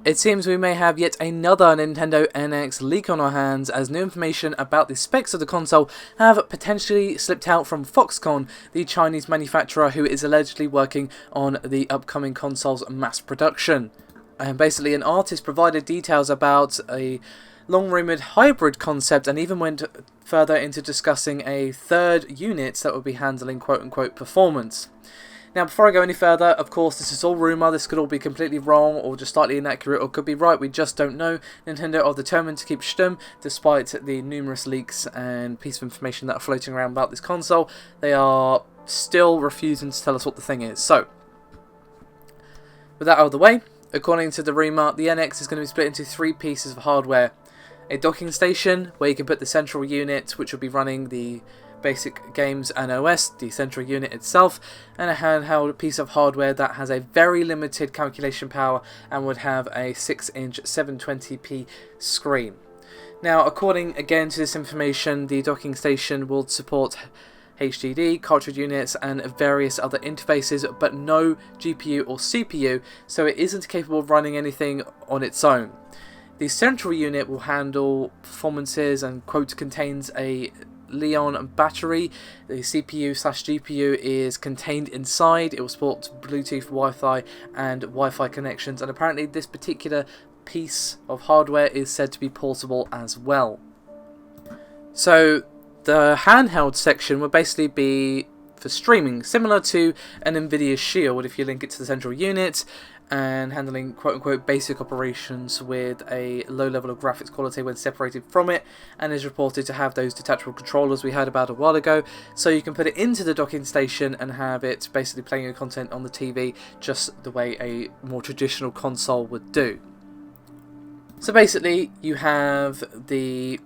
It seems we may have yet another Nintendo NX leak on our hands, as new information about the specs of the console have potentially slipped out from Foxconn, the Chinese manufacturer who is allegedly working on the upcoming console's mass production. And basically, an artist provided details about a long-rumoured hybrid concept and even went further into discussing a third unit that would be handling quote-unquote performance. Now, before I go any further, of course, this is all rumour. This could all be completely wrong or just slightly inaccurate or could be right. We just don't know. Nintendo are determined to keep stum despite the numerous leaks and pieces of information that are floating around about this console. They are still refusing to tell us what the thing is. So, with that out of the way, according to the rumour, the NX is going to be split into 3 pieces of hardware. A docking station where you can put the central unit, which will be running the basic games and OS, the central unit itself, and a handheld piece of hardware that has a very limited calculation power and would have a 6-inch 720p screen. Now, according again to this information, the docking station will support HDD, cartridge units and various other interfaces, but no GPU or CPU, so it isn't capable of running anything on its own. The central unit will handle performances and quote contains a Leon battery. The CPU/GPU is contained inside. It will support Bluetooth, Wi-Fi and Wi-Fi connections, and apparently this particular piece of hardware is said to be portable as well. So the handheld section will basically be for streaming, similar to an Nvidia Shield if you link it to the central unit, and handling quote-unquote basic operations with a low level of graphics quality when separated from it, and is reported to have those detachable controllers we heard about a while ago, so you can put it into the docking station and have it basically playing your content on the TV just the way a more traditional console would do. So basically you have the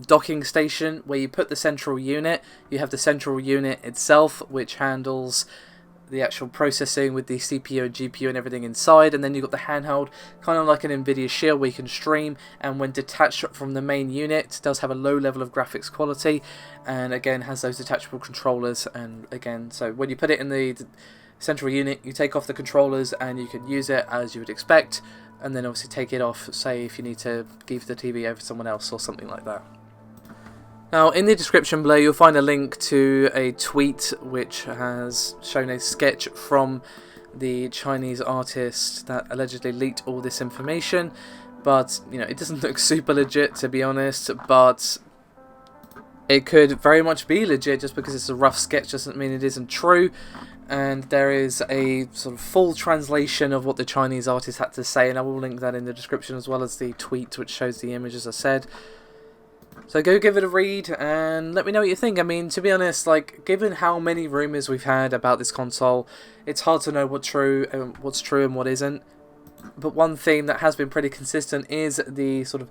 docking station where you put the central unit, you have the central unit itself which handles the actual processing with the CPU and GPU and everything inside, and then you've got the handheld, kind of like an Nvidia Shield where you can stream, and when detached from the main unit does have a low level of graphics quality, and again has those detachable controllers. And again, so when you put it in the central unit, you take off the controllers and you can use it as you would expect, and then obviously take it off, say if you need to give the TV over to someone else or something like that. Now, in the description below, you'll find a link to a tweet which has shown a sketch from the Chinese artist that allegedly leaked all this information. But, you know, it doesn't look super legit, to be honest, but it could very much be legit. Just because it's a rough sketch doesn't mean it isn't true. And there is a sort of full translation of what the Chinese artist had to say, and I will link that in the description as well as the tweet which shows the image, as I said. So go give it a read and let me know what you think. I mean, to be honest, like, given how many rumours we've had about this console, it's hard to know what's true and what isn't. But one theme that has been pretty consistent is the sort of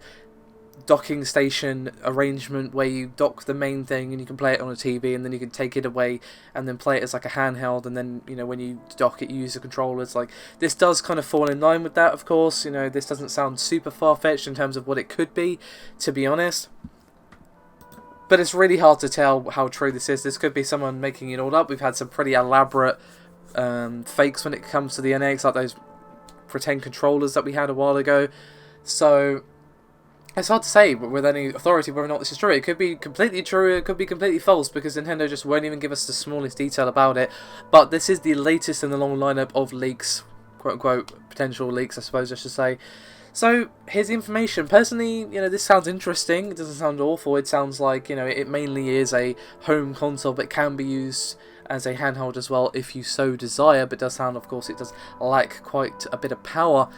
docking station arrangement where you dock the main thing and you can play it on a TV, and then you can take it away and then play it as like a handheld, and then, you know, when you dock it you use the controllers. Like, this does kind of fall in line with that, of course. You know, this doesn't sound super far-fetched in terms of what it could be, to be honest. But it's really hard to tell how true this is. This could be someone making it all up. We've had some pretty elaborate fakes when it comes to the NX, like those pretend controllers that we had a while ago. So it's hard to say with any authority whether or not this is true. It could be completely true, it could be completely false, because Nintendo just won't even give us the smallest detail about it. But this is the latest in the long lineup of leaks, quote-unquote potential leaks, I suppose I should say. So, here's the information. Personally, you know, this sounds interesting. It doesn't sound awful. It sounds like, you know, it mainly is a home console, but can be used as a handheld as well if you so desire. But it does sound, of course, it does lack quite a bit of power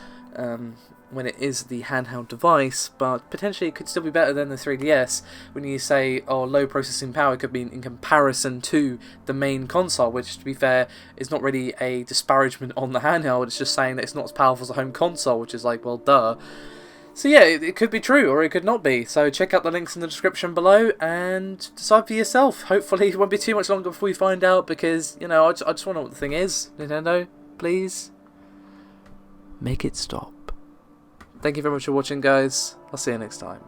when it is the handheld device, but potentially it could still be better than the 3DS. When you say, oh, low processing power, it could be in comparison to the main console, which, to be fair, is not really a disparagement on the handheld. It's just saying that it's not as powerful as a home console, which is like, well, duh. So yeah, it could be true or it could not be. So check out the links in the description below and decide for yourself. Hopefully it won't be too much longer before we find out, because, you know, I just want to know what the thing is. Nintendo, please make it stop. Thank you very much for watching, guys. I'll see you next time.